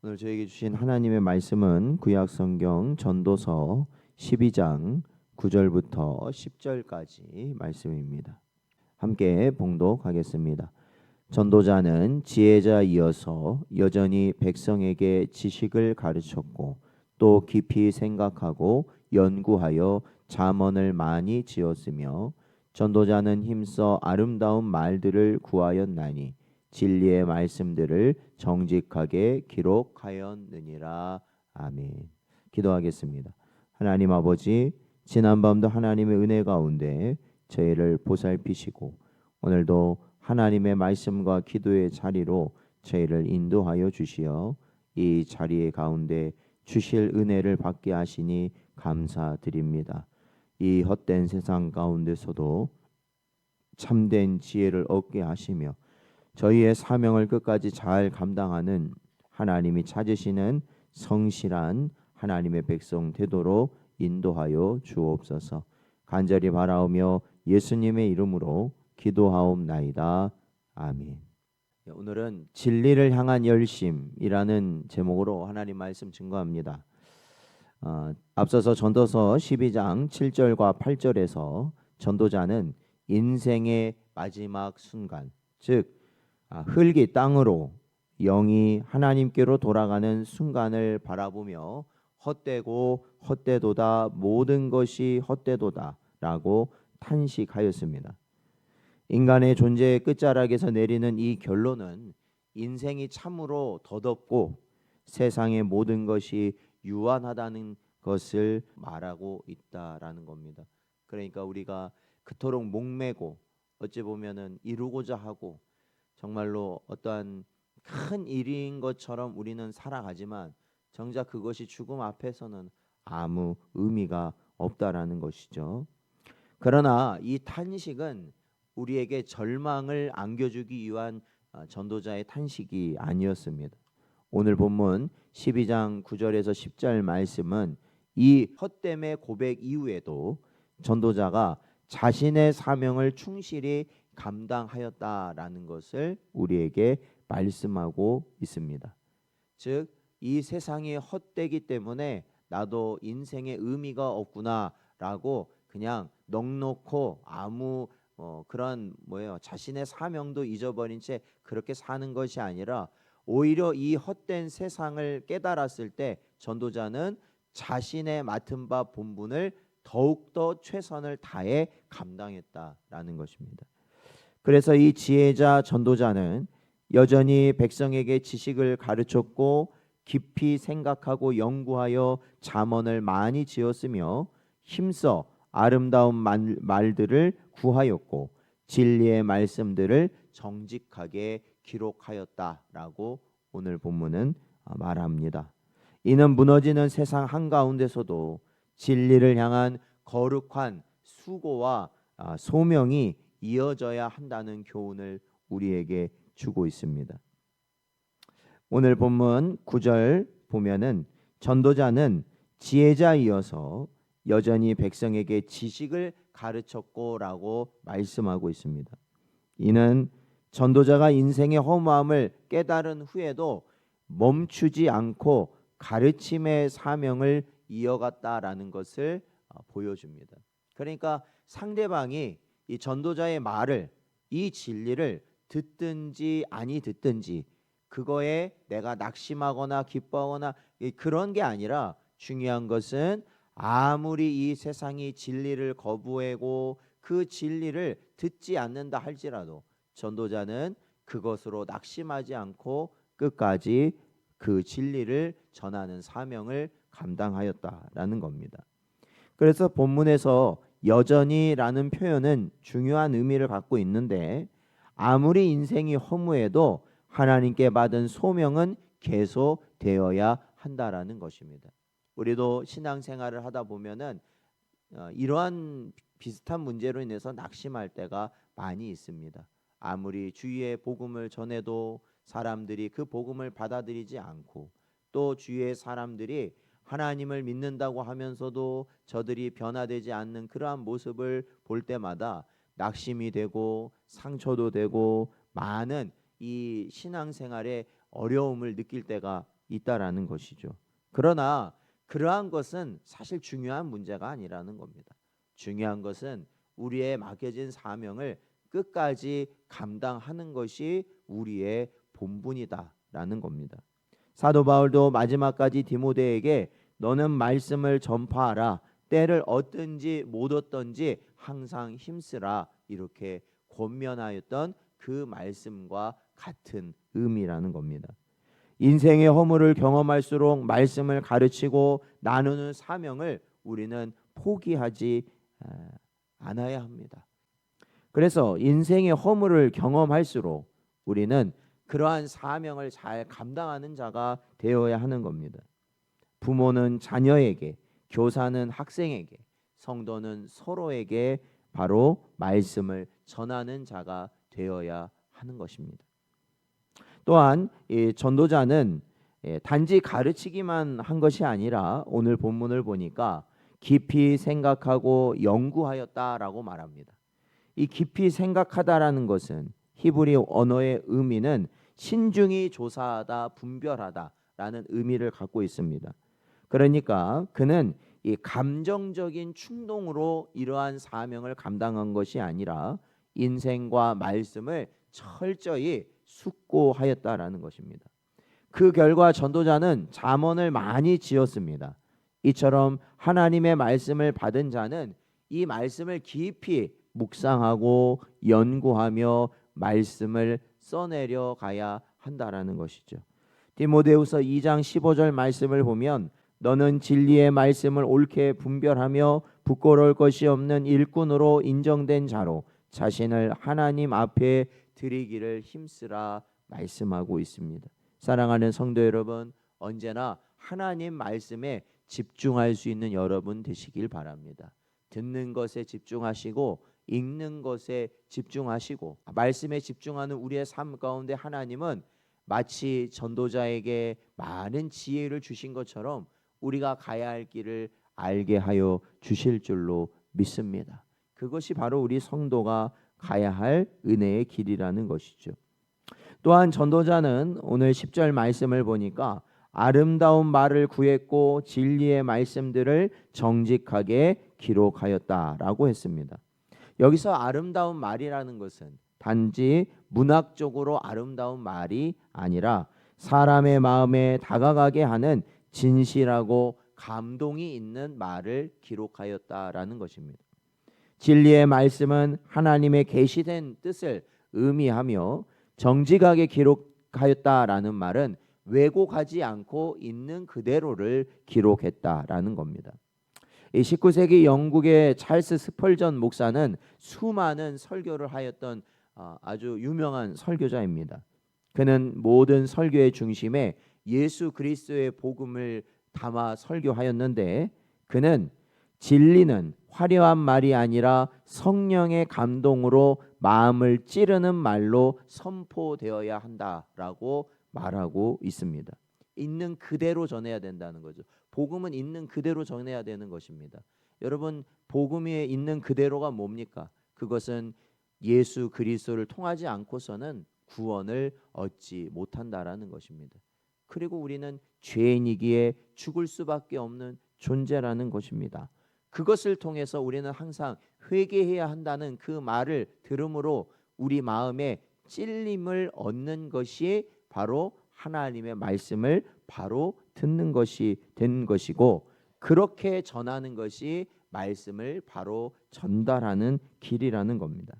오늘 저에게 주신 하나님의 말씀은 구약성경 전도서 12장 9절부터 10절까지 말씀입니다. 함께 봉독하겠습니다. 전도자는 지혜자이어서 여전히 백성에게 지식을 가르쳤고 또 깊이 생각하고 연구하여 잠언을 많이 지었으며 전도자는 힘써 아름다운 말들을 구하였나니 진리의 말씀들을 정직하게 기록하였느니라. 아멘. 기도하겠습니다. 하나님 아버지, 지난밤도 하나님의 은혜 가운데 저희를 보살피시고 오늘도 하나님의 말씀과 기도의 자리로 저희를 인도하여 주시어 이 자리의 가운데 주실 은혜를 받게 하시니 감사드립니다. 이 헛된 세상 가운데서도 참된 지혜를 얻게 하시며 저희의 사명을 끝까지 잘 감당하는 하나님이 찾으시는 성실한 하나님의 백성 되도록 인도하여 주옵소서. 간절히 바라오며 예수님의 이름으로 기도하옵나이다. 아멘. 오늘은 진리를 향한 열심이라는 제목으로 하나님 말씀 증거합니다. 앞서서 전도서 12장 7절과 8절에서 전도자는 인생의 마지막 순간, 즉 흙이 땅으로 영이 하나님께로 돌아가는 순간을 바라보며 헛되고 헛되도다, 모든 것이 헛되도다 라고 탄식하였습니다. 인간의 존재의 끝자락에서 내리는 이 결론은 인생이 참으로 더덥고 세상의 모든 것이 유한하다는 것을 말하고 있다라는 겁니다. 그러니까 우리가 그토록 목매고 어찌 보면은 이루고자 하고 정말로 어떠한 큰 일인 것처럼 우리는 살아가지만 정작 그것이 죽음 앞에서는 아무 의미가 없다라는 것이죠. 그러나 이 탄식은 우리에게 절망을 안겨주기 위한 전도자의 탄식이 아니었습니다. 오늘 본문 12장 9절에서 10절 말씀은 이 헛됨의 고백 이후에도 전도자가 자신의 사명을 충실히 감당하였다라는 것을 우리에게 말씀하고 있습니다. 즉, 이 세상이 헛되기 때문에 나도 인생의 의미가 없구나라고 그냥 넋놓고 아무 그런 자신의 사명도 잊어버린 채 그렇게 사는 것이 아니라 오히려 이 헛된 세상을 깨달았을 때 전도자는 자신의 맡은 바 본분을 더욱더 최선을 다해 감당했다라는 것입니다. 그래서 이 지혜자 전도자는 여전히 백성에게 지식을 가르쳤고 깊이 생각하고 연구하여 잠언을 많이 지었으며 힘써 아름다운 말들을 구하였고 진리의 말씀들을 정직하게 기록하였다라고 오늘 본문은 말합니다. 이는 무너지는 세상 한가운데서도 진리를 향한 거룩한 수고와 소명이 이어져야 한다는 교훈을 우리에게 주고 있습니다. 오늘 본문 9절 보면은 전도자는 지혜자이어서 여전히 백성에게 지식을 가르쳤고라고 말씀하고 있습니다. 이는 전도자가 인생의 허무함을 깨달은 후에도 멈추지 않고 가르침의 사명을 이어갔다라는 것을 보여줍니다. 그러니까 상대방이 이 전도자의 말을, 이 진리를 듣든지 아니 듣든지 그거에 내가 낙심하거나 기뻐하거나 그런 게 아니라 중요한 것은 아무리 이 세상이 진리를 거부하고 그 진리를 듣지 않는다 할지라도 전도자는 그것으로 낙심하지 않고 끝까지 그 진리를 전하는 사명을 감당하였다라는 겁니다. 그래서 본문에서 여전히라는 표현은 중요한 의미를 갖고 있는데 아무리 인생이 허무해도 하나님께 받은 소명은 계속되어야 한다라는 것입니다. 우리도 신앙생활을 하다 보면은 이러한 비슷한 문제로 인해서 낙심할 때가 많이 있습니다. 아무리 주위의 복음을 전해도 사람들이 그 복음을 받아들이지 않고 또 주위의 사람들이 하나님을 믿는다고 하면서도 저들이 변화되지 않는 그러한 모습을 볼 때마다 낙심이 되고 상처도 되고 많은 이 신앙생활에 어려움을 느낄 때가 있다라는 것이죠. 그러나 그러한 것은 사실 중요한 문제가 아니라는 겁니다. 중요한 것은 우리의 맡겨진 사명을 끝까지 감당하는 것이 우리의 본분이다라는 겁니다. 사도 바울도 마지막까지 디모데에게 너는 말씀을 전파하라. 때를 얻든지 못 얻든지 항상 힘쓰라. 이렇게 권면하였던 그 말씀과 같은 의미라는 겁니다. 인생의 허물을 경험할수록 말씀을 가르치고 나누는 사명을 우리는 포기하지 않아야 합니다. 그래서 인생의 허물을 경험할수록 우리는 그러한 사명을 잘 감당하는 자가 되어야 하는 겁니다. 부모는 자녀에게, 교사는 학생에게, 성도는 서로에게 바로 말씀을 전하는 자가 되어야 하는 것입니다. 또한 이 전도자는 단지 가르치기만 한 것이 아니라 오늘 본문을 보니까 깊이 생각하고 연구하였다라고 말합니다. 이 깊이 생각하다라는 것은 히브리 언어의 의미는 신중히 조사하다, 분별하다라는 의미를 갖고 있습니다. 그러니까 그는 이 감정적인 충동으로 이러한 사명을 감당한 것이 아니라 인생과 말씀을 철저히 숙고하였다라는 것입니다. 그 결과 전도자는 잠언을 많이 지었습니다. 이처럼 하나님의 말씀을 받은 자는 이 말씀을 깊이 묵상하고 연구하며 말씀을 써내려 가야 한다라는 것이죠. 디모데후서 2장 15절 말씀을 보면 너는 진리의 말씀을 옳게 분별하며 부끄러울 것이 없는 일꾼으로 인정된 자로 자신을 하나님 앞에 드리기를 힘쓰라 말씀하고 있습니다. 사랑하는 성도 여러분, 언제나 하나님 말씀에 집중할 수 있는 여러분 되시길 바랍니다. 듣는 것에 집중하시고 읽는 것에 집중하시고 말씀에 집중하는 우리의 삶 가운데 하나님은 마치 전도자에게 많은 지혜를 주신 것처럼 우리가 가야 할 길을 알게 하여 주실 줄로 믿습니다. 그것이 바로 우리 성도가 가야 할 은혜의 길이라는 것이죠. 또한 전도자는 오늘 10절 말씀을 보니까 아름다운 말을 구했고 진리의 말씀들을 정직하게 기록하였다라고 했습니다. 여기서 아름다운 말이라는 것은 단지 문학적으로 아름다운 말이 아니라 사람의 마음에 다가가게 하는 진실하고 감동이 있는 말을 기록하였다라는 것입니다. 진리의 말씀은 하나님의 계시된 뜻을 의미하며 정직하게 기록하였다라는 말은 왜곡하지 않고 있는 그대로를 기록했다라는 겁니다. 이 19세기 영국의 찰스 스펄전 목사는 수많은 설교를 하였던 아주 유명한 설교자입니다. 그는 모든 설교의 중심에 예수 그리스도의 복음을 담아 설교하였는데 그는 진리는 화려한 말이 아니라 성령의 감동으로 마음을 찌르는 말로 선포되어야 한다라고 말하고 있습니다. 있는 그대로 전해야 된다는 거죠. 복음은 있는 그대로 전해야 되는 것입니다. 여러분, 복음이 있는 그대로가 뭡니까? 그것은 예수 그리스도를 통하지 않고서는 구원을 얻지 못한다라는 것입니다. 그리고 우리는 죄인이기에 죽을 수밖에 없는 존재라는 것입니다. 그것을 통해서 우리는 항상 회개해야 한다는 그 말을 들음으로 우리 마음에 찔림을 얻는 것이 바로 하나님의 말씀을 바로 듣는 것이 된 것이고 그렇게 전하는 것이 말씀을 바로 전달하는 길이라는 겁니다.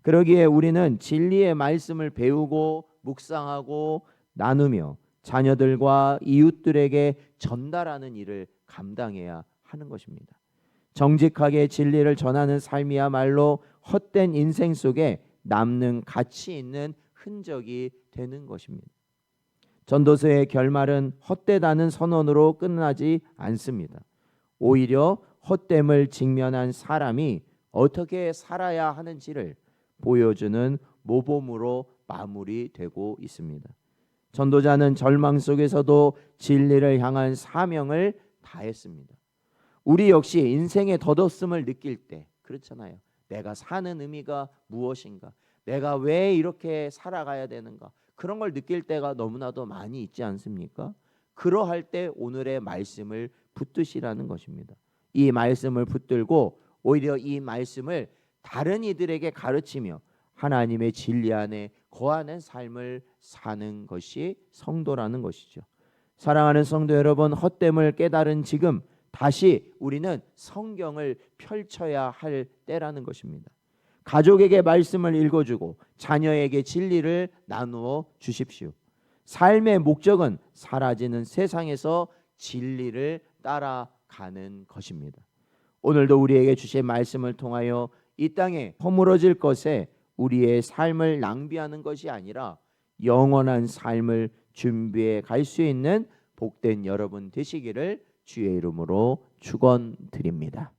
그러기에 우리는 진리의 말씀을 배우고 묵상하고 나누며 자녀들과 이웃들에게 전달하는 일을 감당해야 하는 것입니다. 정직하게 진리를 전하는 삶이야말로 헛된 인생 속에 남는 가치 있는 흔적이 되는 것입니다. 전도서의 결말은 헛되다는 선언으로 끝나지 않습니다. 오히려 헛됨을 직면한 사람이 어떻게 살아야 하는지를 보여주는 모범으로 마무리되고 있습니다. 전도자는 절망 속에서도 진리를 향한 사명을 다했습니다. 우리 역시 인생의 덧없음을 느낄 때 그렇잖아요. 내가 사는 의미가 무엇인가? 내가 왜 이렇게 살아가야 되는가? 그런 걸 느낄 때가 너무나도 많이 있지 않습니까? 그러할 때 오늘의 말씀을 붙드시라는 것입니다. 이 말씀을 붙들고 오히려 이 말씀을 다른 이들에게 가르치며 하나님의 진리 안에 거하는 삶을 사는 것이 성도라는 것이죠. 사랑하는 성도 여러분, 헛됨을 깨달은 지금 다시 우리는 성경을 펼쳐야 할 때라는 것입니다. 가족에게 말씀을 읽어주고 자녀에게 진리를 나누어 주십시오. 삶의 목적은 사라지는 세상에서 진리를 따라가는 것입니다. 오늘도 우리에게 주신 말씀을 통하여 이 땅에 허물어질 것에 우리의 삶을 낭비하는 것이 아니라 영원한 삶을 준비해 갈 수 있는 복된 여러분 되시기를 주의 이름으로 축원드립니다.